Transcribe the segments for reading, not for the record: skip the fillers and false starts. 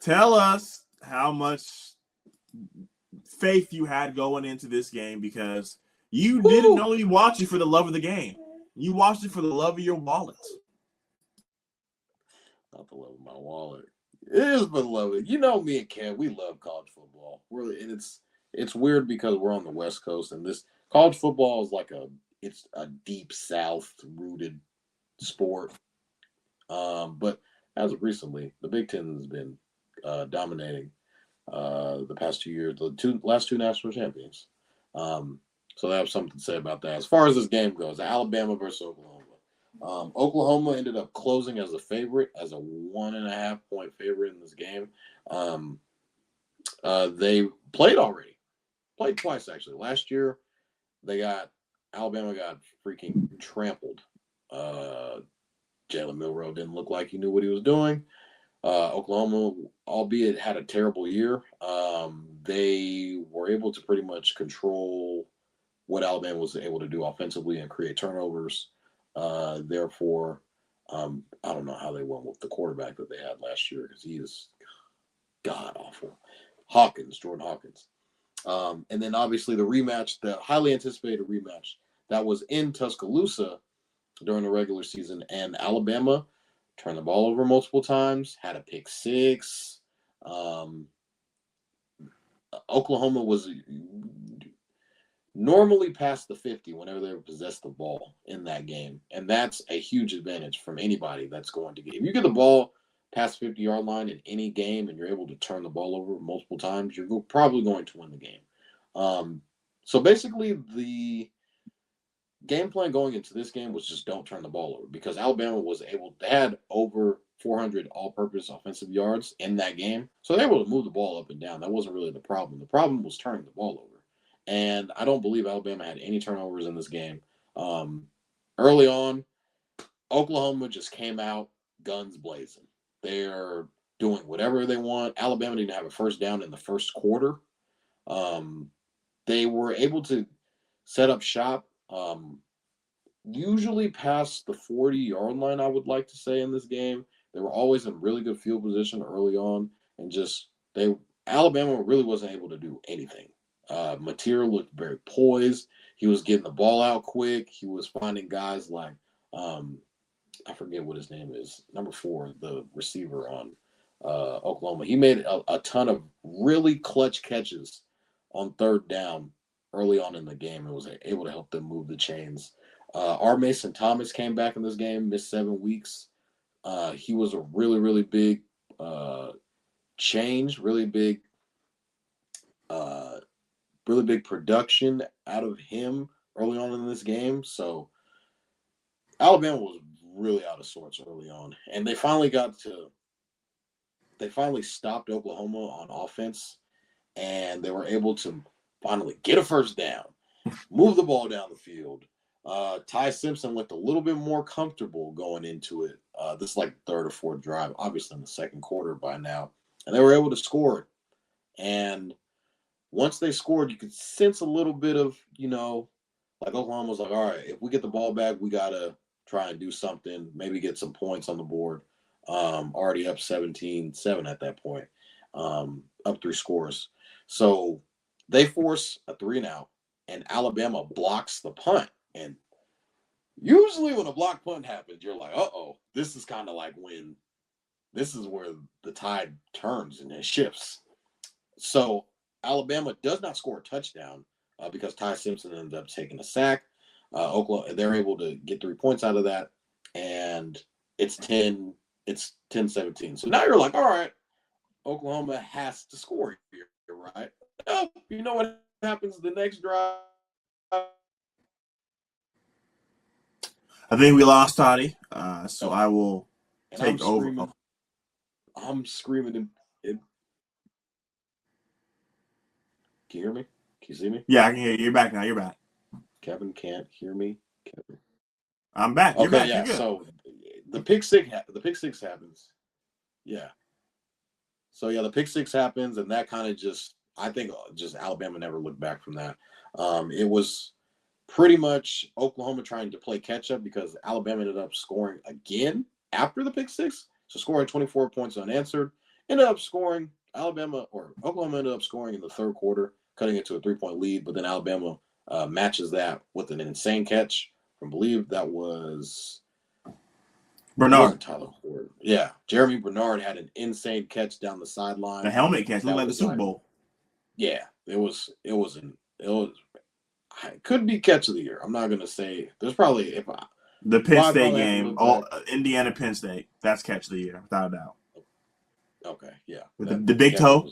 Tell us how much faith you had going into this game, because you didn't Woo! only watch it for the love of the game. You watched it for the love of your wallet. Not the love of my wallet. It is for the love of it. You know me and Cam, we love college football. And it's weird because we're on the West Coast, and this college football is like it's a deep South rooted sport. But as of recently, the Big Ten has been dominating the past 2 years. Last two national champions. So I have something to say about that. As far as this game goes, Alabama versus Oklahoma. Oklahoma ended up closing as a favorite, as a 1.5 point favorite in this game. They played twice actually. Last year, Alabama got freaking trampled. Jalen Milroe didn't look like he knew what he was doing. Oklahoma, albeit had a terrible year, they were able to pretty much control what Alabama was able to do offensively and create turnovers. Therefore, I don't know how they went with the quarterback that they had last year, because he is god awful. Jordan Hawkins. And then obviously the rematch, the highly anticipated rematch that was in Tuscaloosa during the regular season, and Alabama turned the ball over multiple times, had a pick six. Oklahoma was normally past the 50 whenever they possess the ball in that game. And that's a huge advantage from anybody that's going to get. If you get the ball past 50-yard line in any game and you're able to turn the ball over multiple times, you're probably going to win the game. So basically the game plan going into this game was just don't turn the ball over, because Alabama they had over 400 all-purpose offensive yards in that game. So they were able to move the ball up and down. That wasn't really the problem. The problem was turning the ball over. And I don't believe Alabama had any turnovers in this game. Early on, Oklahoma just came out guns blazing. They're doing whatever they want. Alabama didn't have a first down in the first quarter. They were able to set up shop usually past the 40-yard line, I would like to say, in this game. They were always in really good field position early on, and Alabama really wasn't able to do anything. Mateer looked very poised. He was getting the ball out quick. He was finding guys like I forget what his name is, number 4, the receiver on Oklahoma. He made a ton of really clutch catches on third down early on in the game and was able to help them move the chains. R. Mason Thomas came back in this game, missed 7 weeks. He was a really, really big change, really big production out of him early on in this game. So Alabama was really out of sorts early on, and they finally stopped Oklahoma on offense, and they were able to finally get a first down, move the ball down the field. Ty Simpson looked a little bit more comfortable going into it. This is like the third or fourth drive, obviously in the second quarter by now, and they were able to score. And once they scored, you could sense a little bit of, like Oklahoma was like, all right, if we get the ball back, we got to try and do something, maybe get some points on the board. Already up 17-7 at that point, up 3 scores. So they force a 3-and-out, and Alabama blocks the punt. And usually when a block punt happens, you're like, uh-oh, this is kind of like when this is where the tide turns and it shifts. So Alabama does not score a touchdown because Ty Simpson ends up taking a sack. Oklahoma, they're able to get 3 points out of that, and it's 10-17. So now you're like, all right, Oklahoma has to score here, right? Oh, you know what happens the next drive? I think we lost Toddy, so I will take over. I'm screaming. Can you hear me? Can you see me? Yeah, I can hear you. You're back now. You're back. Kevin can't hear me. Kevin. I'm back. You're back. Yeah. So the pick six happens. Yeah. So yeah, the pick six happens, and that kind of I think Alabama never looked back from that. It was pretty much Oklahoma trying to play catch up because Alabama ended up scoring again after the pick six, so scoring 24 points unanswered, ended up scoring. Oklahoma ended up scoring in the third quarter, cutting it to a 3-point lead. But then Alabama matches that with an insane catch from, I believe that was Bernard. Tyler Ford. Yeah, Jeremy Bernard had an insane catch down the sideline. The helmet catch looked like the Super Bowl. Yeah, it could be catch of the year. I'm not gonna say. There's probably the Penn State game, Indiana Penn State. That's catch of the year, without a doubt. Okay, yeah. With the big toe.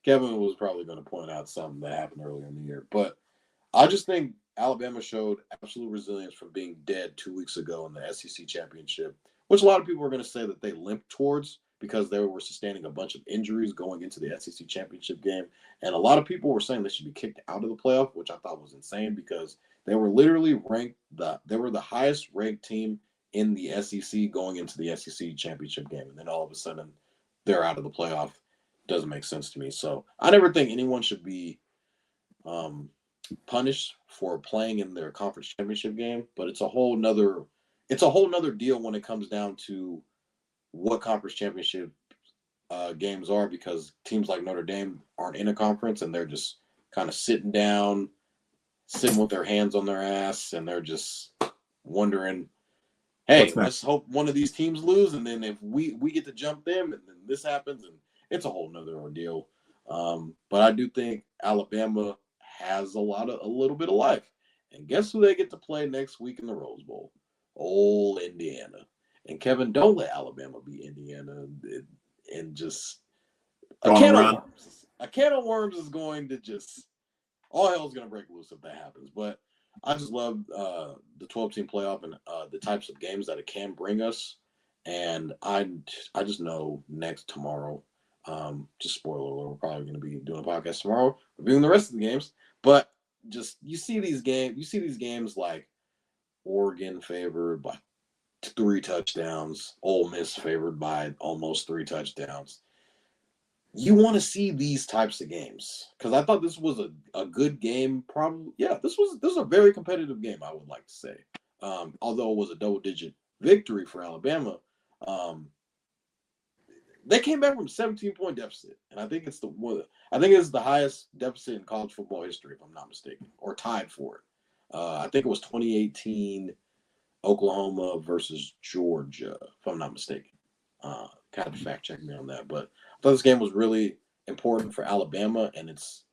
Kevin was probably going to point out something that happened earlier in the year, but I just think Alabama showed absolute resilience from being dead 2 weeks ago in the SEC championship, which a lot of people are going to say that they limped towards because they were sustaining a bunch of injuries going into the SEC championship game. And a lot of people were saying they should be kicked out of the playoff, which I thought was insane because they were literally they were the highest ranked team in the SEC going into the SEC championship game. And then all of a sudden they're out of the playoff. Doesn't make sense to me. So I never think anyone should be punished for playing in their conference championship game, but it's a whole nother deal when it comes down to what conference championship games are, because teams like Notre Dame aren't in a conference and they're just kind of sitting with their hands on their ass, and they're just wondering, hey, let's hope one of these teams lose, and then if we get to jump them, and then this happens, and it's a whole nother ordeal. But I do think Alabama has a little bit of life. And guess who they get to play next week in the Rose Bowl? Old Indiana. And Kevin, don't let Alabama beat Indiana and just a can of worms. A can of worms is going to just all hell is going to break loose if that happens. But I just love the 12-team playoff and the types of games that it can bring us. And I just know tomorrow. Just spoiler alert, we're probably going to be doing a podcast tomorrow, reviewing the rest of the games. But just you see these games like Oregon favored by 3 touchdowns, Ole Miss favored by almost 3 touchdowns. You want to see these types of games because I thought this was a good game. Probably, yeah, this was a very competitive game, I would like to say. Although it was a double-digit victory for Alabama. They came back from a 17-point deficit, and I think it's the highest deficit in college football history, if I'm not mistaken, or tied for it. I think it was 2018 Oklahoma versus Georgia, if I'm not mistaken. Kind of fact check me on that, but I thought this game was really important for Alabama and its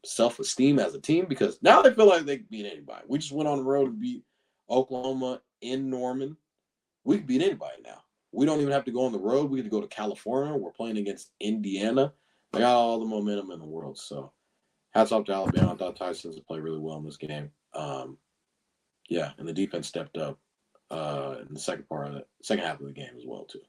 self-esteem as a team, because now they feel like they can beat anybody. We just went on the road and beat Oklahoma in Norman. We can beat anybody now. We don't even have to go on the road. We get to go to California. We're playing against Indiana. They got all the momentum in the world. So hats off to Alabama. I thought Ty Simpson played really well in this game. Yeah, and the defense stepped up in the second half of the game as well, too.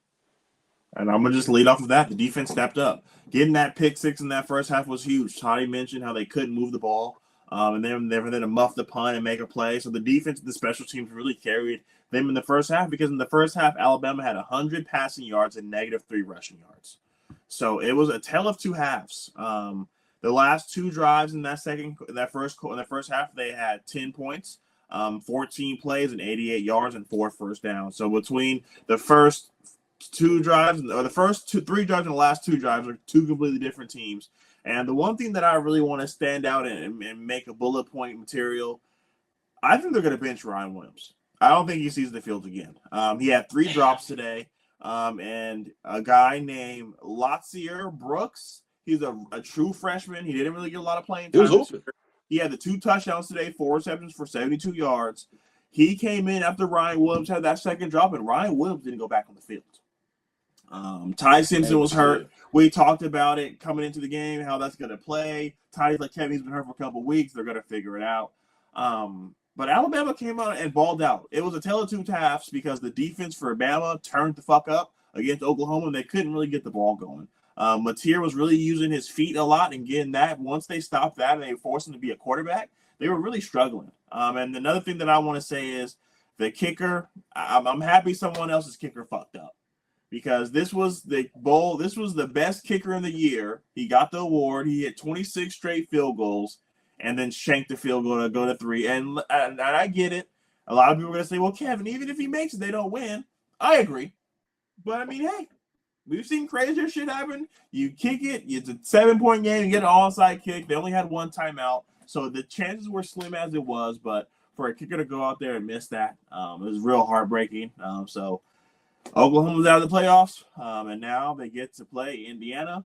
And I'm going to just lead off of that. The defense stepped up. Getting that pick six in that first half was huge. Toddy mentioned how they couldn't move the ball. And then they were there to muff the punt and make a play. So the defense and the special teams really carried them in the first half, because in the first half, Alabama had 100 passing yards and -3 rushing yards. So it was a tale of two halves. The last 2 drives in that first half, they had 10 points, 14 plays and 88 yards and 4 first downs. So between the first 2 drives, or the first 3 drives and the last 2 drives, are 2 completely different teams. And the one thing that I really want to stand out and make a bullet point material, I think they're going to bench Ryan Williams. I don't think he sees the field again. He had 3 drops today, and a guy named Lotzier Brooks. He's a true freshman. He didn't really get a lot of playing time. He had the 2 touchdowns today, 4 receptions for 72 yards. He came in after Ryan Williams had that second drop, and Ryan Williams didn't go back on the field. Ty Simpson was hurt. We talked about it coming into the game, how that's going to play. Ty's like, Kevin's been hurt for a couple of weeks. They're going to figure it out. But Alabama came out and balled out. It was a tale of 2 halves because the defense for Alabama turned the fuck up against Oklahoma, and they couldn't really get the ball going. Mateer was really using his feet a lot and getting that. Once they stopped that and they forced him to be a quarterback, they were really struggling. And another thing that I want to say is the kicker. I'm happy someone else's kicker fucked up, because this was the best kicker in the year. He got the award. He hit 26 straight field goals and then shanked the field goal to go to 3. And I get it. A lot of people are going to say, well, Kevin, even if he makes it, they don't win. I agree. But, I mean, hey, we've seen crazier shit happen. You kick it, it's a 7-point game, you get an onside kick. They only had one timeout, so the chances were slim as it was. But for a kicker to go out there and miss that, it was real heartbreaking. So Oklahoma's out of the playoffs, and now they get to play Indiana.